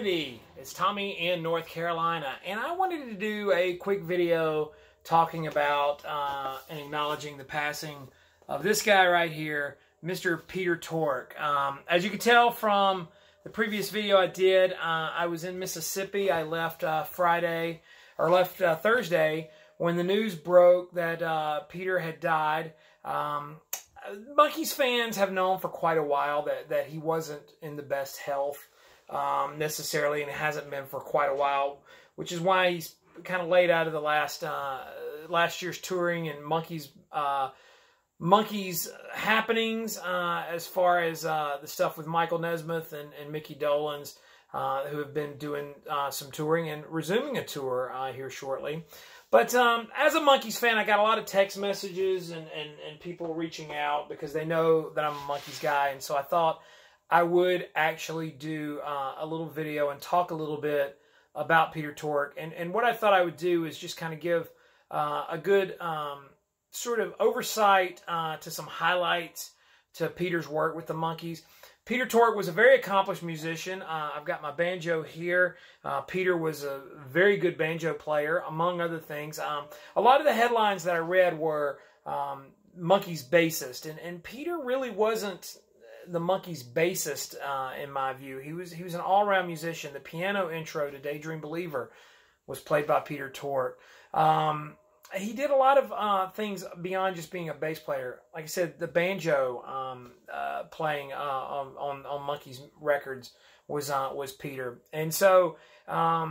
community. It's Tommy in North Carolina, and I wanted to do a quick video talking about and acknowledging the passing of this guy right here, Mr. Peter Tork. As you can tell from the previous video I did, I was in Mississippi. I left Thursday when the news broke that Peter had died. Monkees fans have known for quite a while that he wasn't in the best health necessarily, and it hasn't been for quite a while, which is why he's kind of laid out of the last year's touring and Monkees happenings as far as the stuff with Michael Nesmith and Mickey Dolenz, who have been doing some touring and resuming a tour here shortly. But as a Monkees fan, I got a lot of text messages and people reaching out because they know that I'm a Monkees guy. And so I thought I would actually do a little video and talk a little bit about Peter Tork. And what I thought I would do is just kind of give a good sort of oversight to some highlights to Peter's work with the Monkees. Peter Tork was a very accomplished musician. I've got my banjo here. Peter was a very good banjo player, among other things. A lot of the headlines that I read were Monkees bassist, and Peter really wasn't the Monkees bassist in my view. He was an all-around musician. The piano intro to Daydream Believer was played by Peter Tork. He did a lot of things beyond just being a bass player. Like I said, the banjo playing on Monkees records was Peter, and so a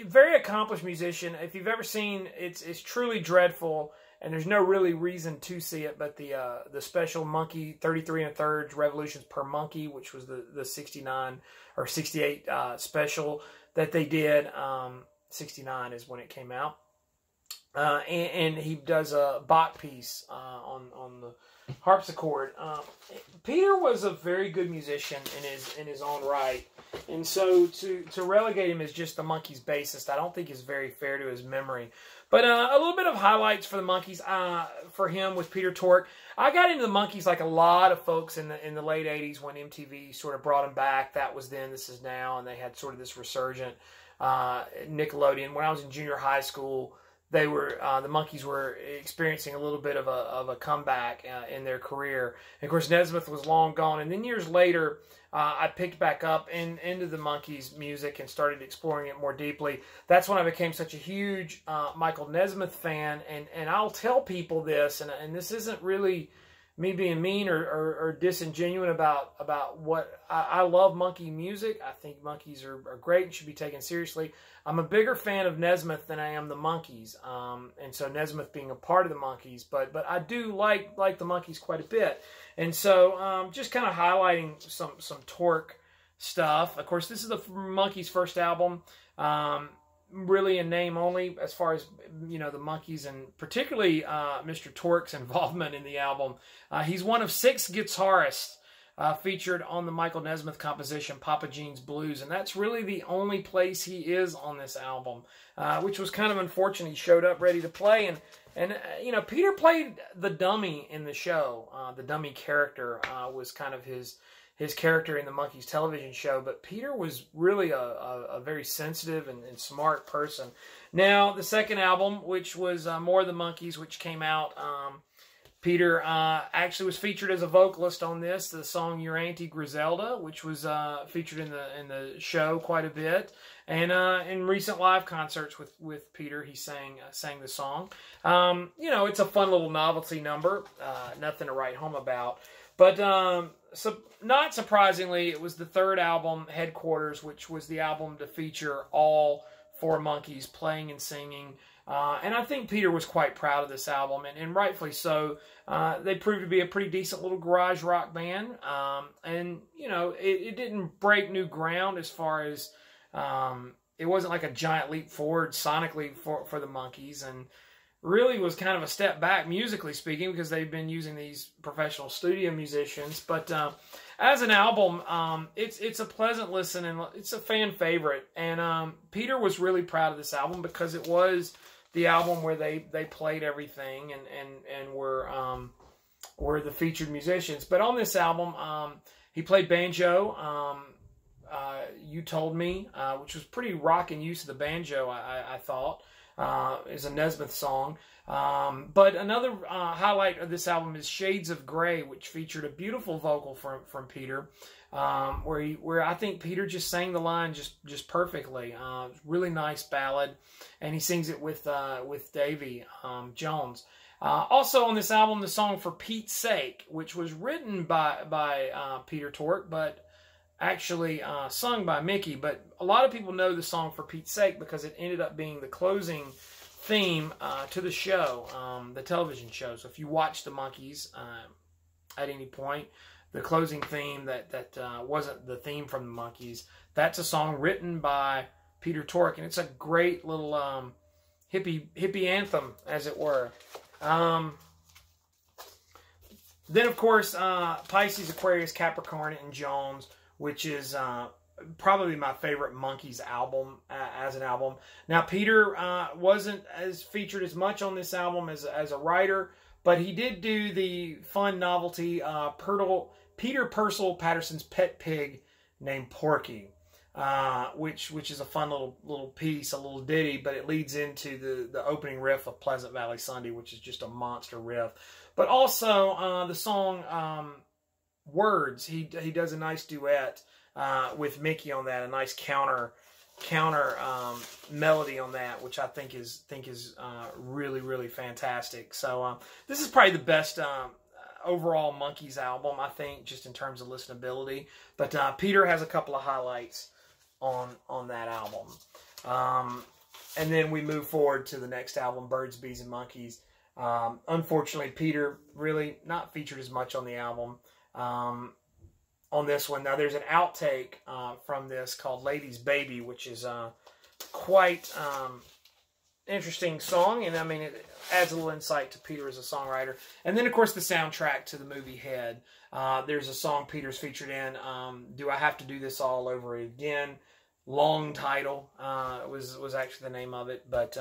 very accomplished musician. If you've ever seen, it's truly dreadful, and there's no really reason to see it. But the special Monkey 33 1/3 revolutions per monkey, which was the 69 or 68 special that they did. 69 is when it came out. And he does a Bach piece on the harpsichord. Peter was a very good musician in his own right, and so to relegate him as just the Monkees bassist, I don't think is very fair to his memory. But a little bit of highlights for the Monkees for him with Peter Tork. I got into the Monkees like a lot of folks in the late '80s when MTV sort of brought him back. That was then, this is now, and they had sort of this resurgent Nickelodeon. When I was in junior high school, they were the Monkees were experiencing a little bit of a comeback in their career. And of course, Nesmith was long gone, and then years later, I picked back up into the Monkees music and started exploring it more deeply. That's when I became such a huge Michael Nesmith fan. And I'll tell people this, and this isn't really me being mean or disingenuous about what I love Monkee music. I think Monkees are great and should be taken seriously. I'm a bigger fan of Nesmith than I am the Monkees, and so Nesmith being a part of the Monkees, but I do like the Monkees quite a bit, and so just kind of highlighting some Tork stuff. Of course, this is the Monkees' first album. Really in name only as far as, you know, the Monkees, and particularly Mr. Tork's involvement in the album. He's one of 6 guitarists featured on the Michael Nesmith composition Papa Jean's Blues, and that's really the only place he is on this album, which was kind of unfortunate. He showed up ready to play, and you know, Peter played the dummy in the show. The dummy character was kind of his character in the Monkees television show, but Peter was really a very sensitive and smart person. Now, the second album, which was More of the Monkees, which came out, Peter actually was featured as a vocalist on this, the song Your Auntie Griselda, which was featured in the show quite a bit. And in recent live concerts with Peter, he sang the song. You know, it's a fun little novelty number, nothing to write home about. But so not surprisingly, it was the third album, Headquarters, which was the album to feature all 4 Monkees playing and singing. And I think Peter was quite proud of this album, and rightfully so. They proved to be a pretty decent little garage rock band. And, you know, it didn't break new ground as far as it wasn't like a giant leap forward sonically for the Monkees, and really was kind of a step back musically speaking, because they've been using these professional studio musicians. But as an album, it's a pleasant listen, and it's a fan favorite. And Peter was really proud of this album because it was the album where they played everything and were the featured musicians. But on this album, he played banjo. You Told Me, which was pretty rocking use of the banjo, I thought, is a Nesmith song. But another highlight of this album is Shades of Grey, which featured a beautiful vocal from Peter, where I think Peter just sang the line just perfectly. Really nice ballad, and he sings it with Davy Jones. Also on this album, the song For Pete's Sake, which was written by Peter Tork, but actually sung by Mickey. But a lot of people know the song For Pete's Sake because it ended up being the closing theme to the show, the television show. So if you watch the Monkees at any point, the closing theme that wasn't the theme from the Monkees, that's a song written by Peter Tork, and it's a great little hippie anthem, as it were. Then, of course, Pisces, Aquarius, Capricorn, and Jones, which is probably my favorite Monkees album as an album. Now, Peter wasn't as featured as much on this album as a writer, but he did do the fun novelty Peter Purcell Patterson's Pet Pig named Porky, which is a fun little piece, a little ditty, but it leads into the opening riff of Pleasant Valley Sunday, which is just a monster riff. But also the song Words, he does a nice duet with Mickey on that, a nice counter melody on that, which I think is really fantastic. So this is probably the best overall Monkees album, I think, just in terms of listenability. But Peter has a couple of highlights on that album. And then we move forward to the next album, Birds, Bees, and Monkeys. Unfortunately, Peter really not featured as much on the album on this one. Now, there's an outtake from this called Lady's Baby, which is quite interesting song, and I mean, it adds a little insight to Peter as a songwriter. And then, of course, the soundtrack to the movie Head. There's a song Peter's featured in, Do I Have to Do This All Over Again? Long title was actually the name of it, but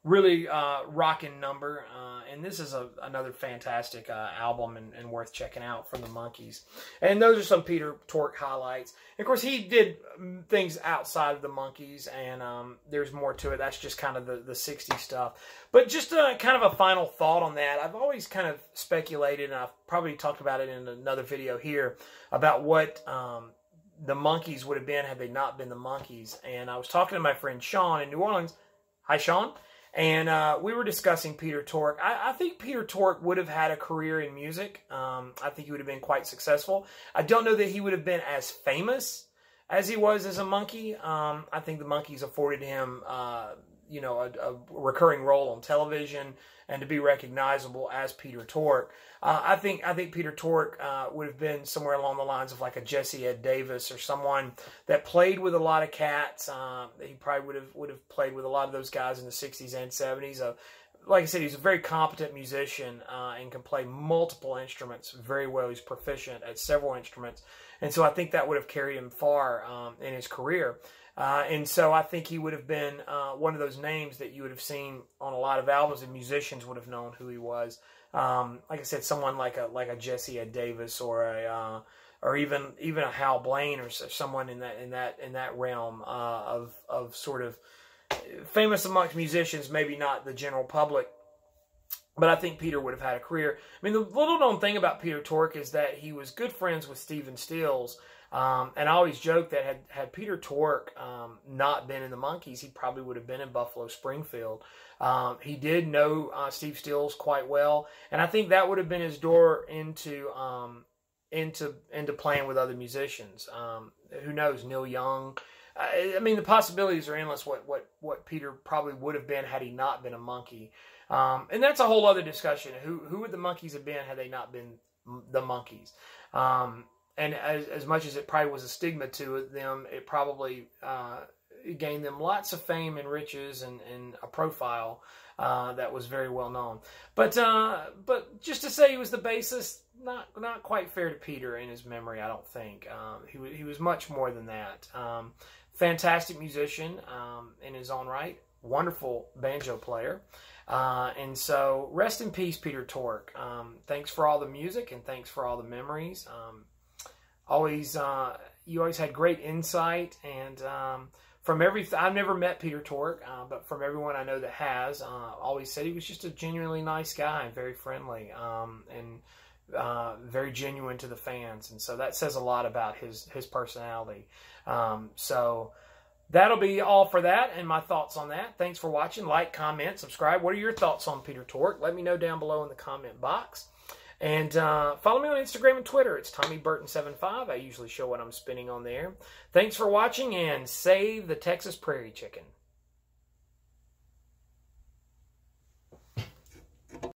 really rocking number. And this is another fantastic album and worth checking out from the Monkees. And those are some Peter Tork highlights. And of course, he did things outside of the Monkees, and there's more to it. That's just kind of the 60s stuff. But just kind of a final thought on that. I've always kind of speculated, and I've probably talked about it in another video here, about what the Monkees would have been had they not been the Monkees. And I was talking to my friend Sean in New Orleans. Hi, Sean. And we were discussing Peter Tork. I think Peter Tork would have had a career in music. I think he would have been quite successful. I don't know that he would have been as famous as he was as a Monkee. I think the Monkees afforded him, a recurring role on television and to be recognizable as Peter Tork. I think Peter Tork would have been somewhere along the lines of like a Jesse Ed Davis or someone that played with a lot of cats. He probably would have played with a lot of those guys in the 60s and 70s. Like I said, he's a very competent musician and can play multiple instruments very well. He's proficient at several instruments. And so I think that would have carried him far in his career. And so I think he would have been one of those names that you would have seen on a lot of albums, and musicians would have known who he was. Like I said, someone like a Jesse Ed Davis or even a Hal Blaine or someone in that realm of sort of famous amongst musicians, maybe not the general public. But I think Peter would have had a career. I mean, the little known thing about Peter Tork is that he was good friends with Stephen Stills. And I always joke that had Peter Tork not been in the Monkees, he probably would have been in Buffalo Springfield. He did know Steve Stills quite well, and I think that would have been his door into playing with other musicians. Who knows, Neil Young. I mean, the possibilities are endless. What Peter probably would have been had he not been a Monkee, and that's a whole other discussion. Who would the Monkees have been had they not been the Monkees? And as much as it probably was a stigma to them, it probably gained them lots of fame and riches and a profile that was very well known. But just to say he was the bassist, not quite fair to Peter in his memory, I don't think. He was much more than that. Fantastic musician in his own right. Wonderful banjo player. And so rest in peace, Peter Tork. Thanks for all the music and thanks for all the memories. Always you always had great insight, and from I've never met Peter Tork, but from everyone I know that has, always said he was just a genuinely nice guy and very friendly, and very genuine to the fans. And so that says a lot about his personality. So that'll be all for that and my thoughts on that. Thanks for watching. Like, comment, subscribe. What are your thoughts on Peter Tork? Let me know down below in the comment box. And follow me on Instagram and Twitter. It's TommyBurton75. I usually show what I'm spinning on there. Thanks for watching, and save the Texas Prairie Chicken.